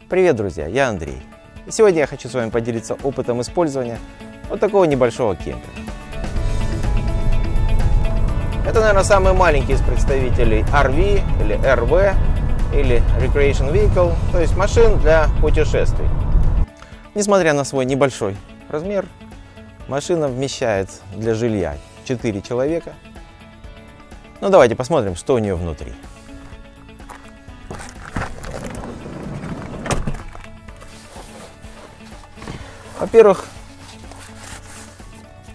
Привет, друзья, я Андрей. И сегодня я хочу с вами поделиться опытом использования вот такого небольшого кемпера. Это, наверное, самый маленький из представителей RV или RV или Recreation Vehicle, то есть машин для путешествий. Несмотря на свой небольшой размер, машина вмещает для жилья 4 человека. Ну, давайте посмотрим, что у нее внутри. Во-первых,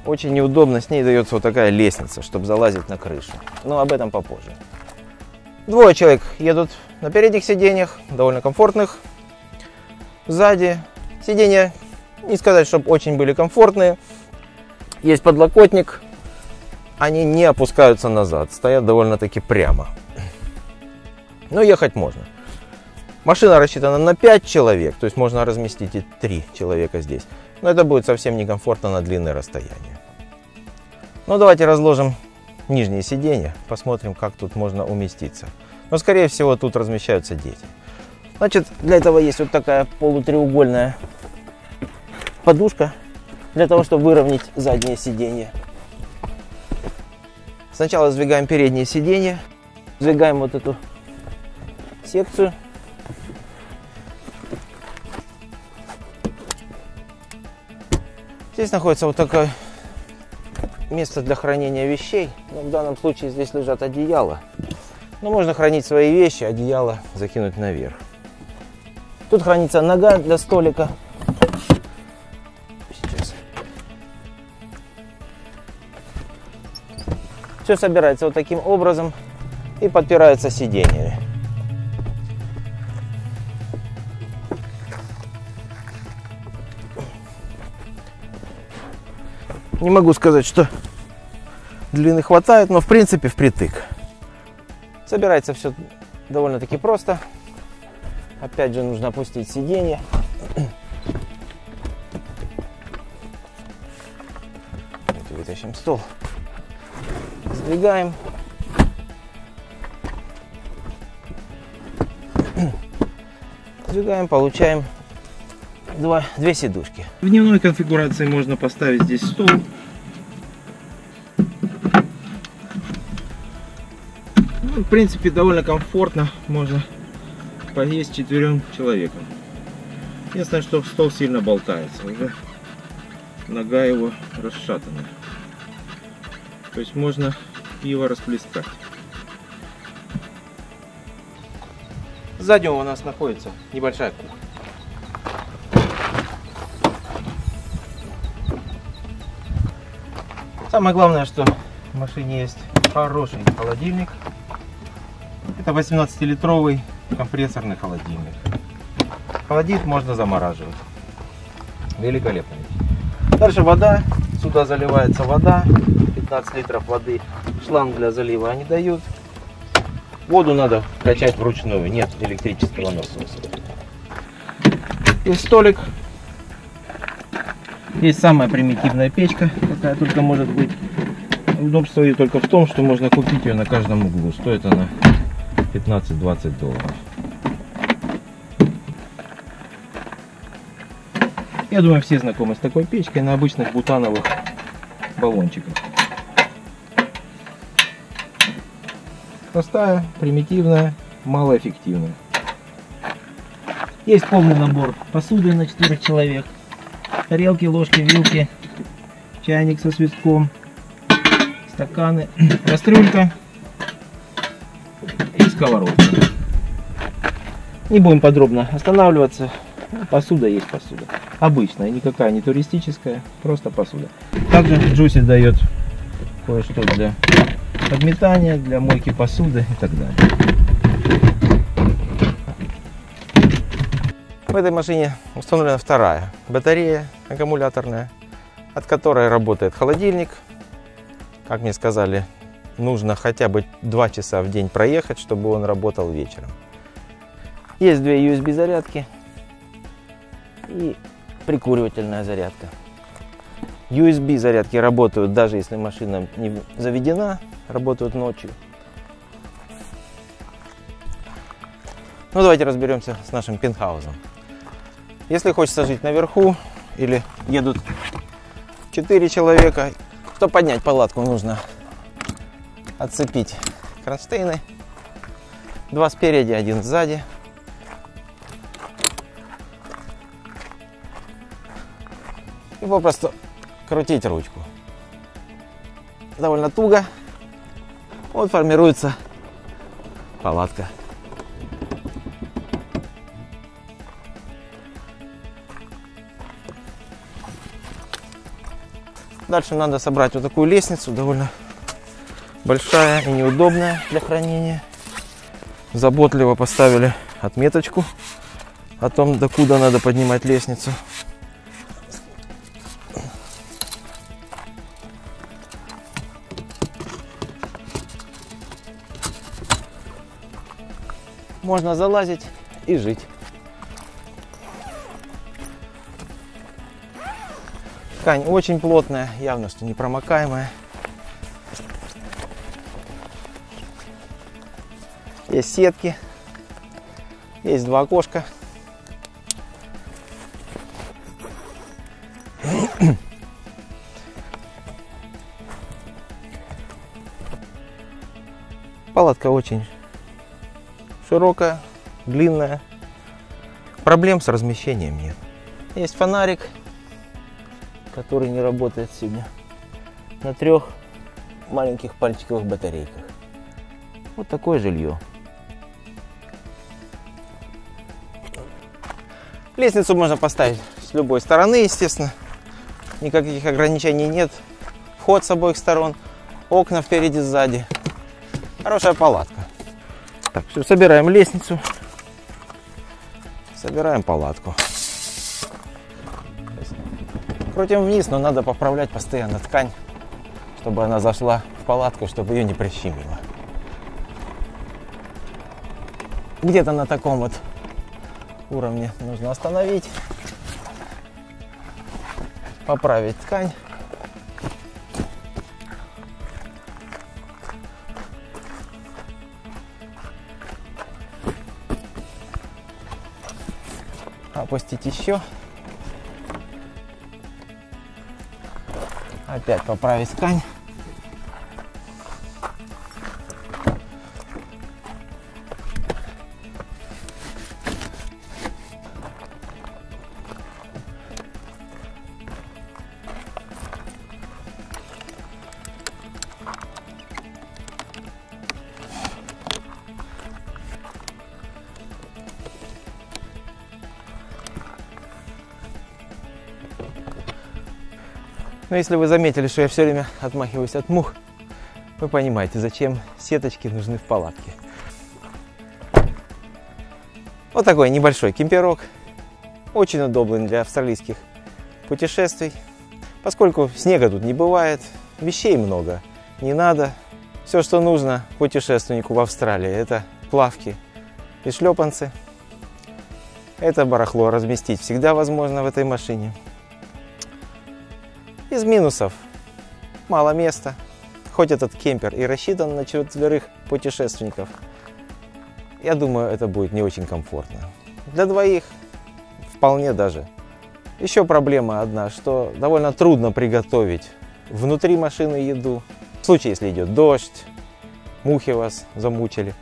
очень неудобно, с ней дается вот такая лестница, чтобы залазить на крышу. Но об этом попозже. Двое человек едут на передних сиденьях, довольно комфортных. Сзади сиденья, не сказать, чтобы очень были комфортные. Есть подлокотник, они не опускаются назад, стоят довольно-таки прямо. Но ехать можно. Машина рассчитана на 5 человек, то есть можно разместить и 3 человека здесь. Но это будет совсем некомфортно на длинное расстояние. Ну, давайте разложим нижние сиденья, посмотрим, как тут можно уместиться. Но, скорее всего, тут размещаются дети. Значит, для этого есть вот такая полутреугольная подушка, для того, чтобы выровнять заднее сиденье. Сначала сдвигаем переднее сиденье, сдвигаем вот эту секцию. Здесь находится вот такое место для хранения вещей. Но в данном случае здесь лежат одеяла. Но можно хранить свои вещи, одеяло закинуть наверх. Тут хранится нога для столика. Сейчас. Все собирается вот таким образом и подпирается сиденьями. Не могу сказать, что длины хватает, но в принципе впритык. Собирается все довольно-таки просто. Опять же нужно опустить сиденье. Вытащим стол. Сдвигаем. Сдвигаем, получаем две сидушки. В дневной конфигурации можно поставить здесь стол. Ну, в принципе, довольно комфортно. Можно поесть 4 человекам. Единственное, что стол сильно болтается. Уже нога его расшатана. То есть можно пиво расплескать. Сзади у нас находится небольшая кухня. Самое главное, что в машине есть хороший холодильник. Это 18-литровый компрессорный холодильник. Холодить можно замораживать. Великолепно. Дальше вода. Сюда заливается вода. 15 литров воды. Шланг для залива они дают. Воду надо качать вручную. Нет электрического насоса. Есть столик. Есть самая примитивная печка, какая только может быть. Удобство ее только в том, что можно купить ее на каждом углу. Стоит она $15-20. Я думаю, все знакомы с такой печкой на обычных бутановых баллончиках. Простая, примитивная, малоэффективная. Есть полный набор посуды на 4 человек. Тарелки, ложки, вилки, чайник со свистком, стаканы, кастрюлька и сковородка. Не будем подробно останавливаться. Посуда есть посуда. Обычная, никакая не туристическая, просто посуда. Также Джуси дает кое-что для подметания, для мойки посуды и так далее. В этой машине установлена вторая батарея аккумуляторная, от которой работает холодильник. Как мне сказали, нужно хотя бы 2 часа в день проехать, чтобы он работал вечером. Есть 2 USB зарядки и прикуривательная зарядка. USB зарядки работают даже если машина не заведена, работают ночью. Ну давайте разберемся с нашим пентхаузом. Если хочется жить наверху или едут 4 человека, то поднять палатку нужно отцепить кронштейны. 2 спереди, 1 сзади. И попросту крутить ручку. Довольно туго. Вот формируется палатка. Дальше надо собрать вот такую лестницу, довольно большая и неудобная для хранения. Заботливо поставили отметочку о том, докуда надо поднимать лестницу. Можно залазить и жить. Ткань очень плотная, явно что непромокаемая. Есть сетки, есть 2 окошка. Палатка очень широкая, длинная. Проблем с размещением нет. Есть фонарик, который не работает сегодня, на 3 маленьких пальчиковых батарейках. Вот такое жилье. Лестницу можно поставить с любой стороны, естественно. Никаких ограничений нет. Вход с обоих сторон, окна впереди, сзади. Хорошая палатка. Так, все, собираем лестницу. Собираем палатку. Крутим вниз, но надо поправлять постоянно ткань, чтобы она зашла в палатку, чтобы ее не прищемило. Где-то на таком вот уровне нужно остановить, поправить ткань. Опустить еще. Опять поправить ткань. Но если вы заметили, что я все время отмахиваюсь от мух, вы понимаете, зачем сеточки нужны в палатке. Вот такой небольшой кемперок. Очень удобный для австралийских путешествий. Поскольку снега тут не бывает, вещей много не надо. Все, что нужно путешественнику в Австралии, это плавки и шлепанцы. Это барахло разместить всегда возможно в этой машине. Из минусов мало места, хоть этот кемпер и рассчитан на 4 путешественников, я думаю, это будет не очень комфортно. Для 2 вполне даже. Еще проблема одна, что довольно трудно приготовить внутри машины еду. В случае, если идет дождь, мухи вас замучили.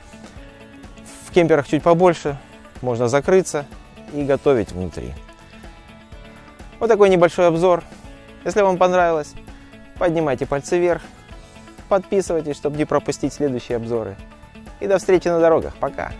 В кемперах чуть побольше, можно закрыться и готовить внутри. Вот такой небольшой обзор. Если вам понравилось, поднимайте пальцы вверх, подписывайтесь, чтобы не пропустить следующие обзоры. И до встречи на дорогах. Пока!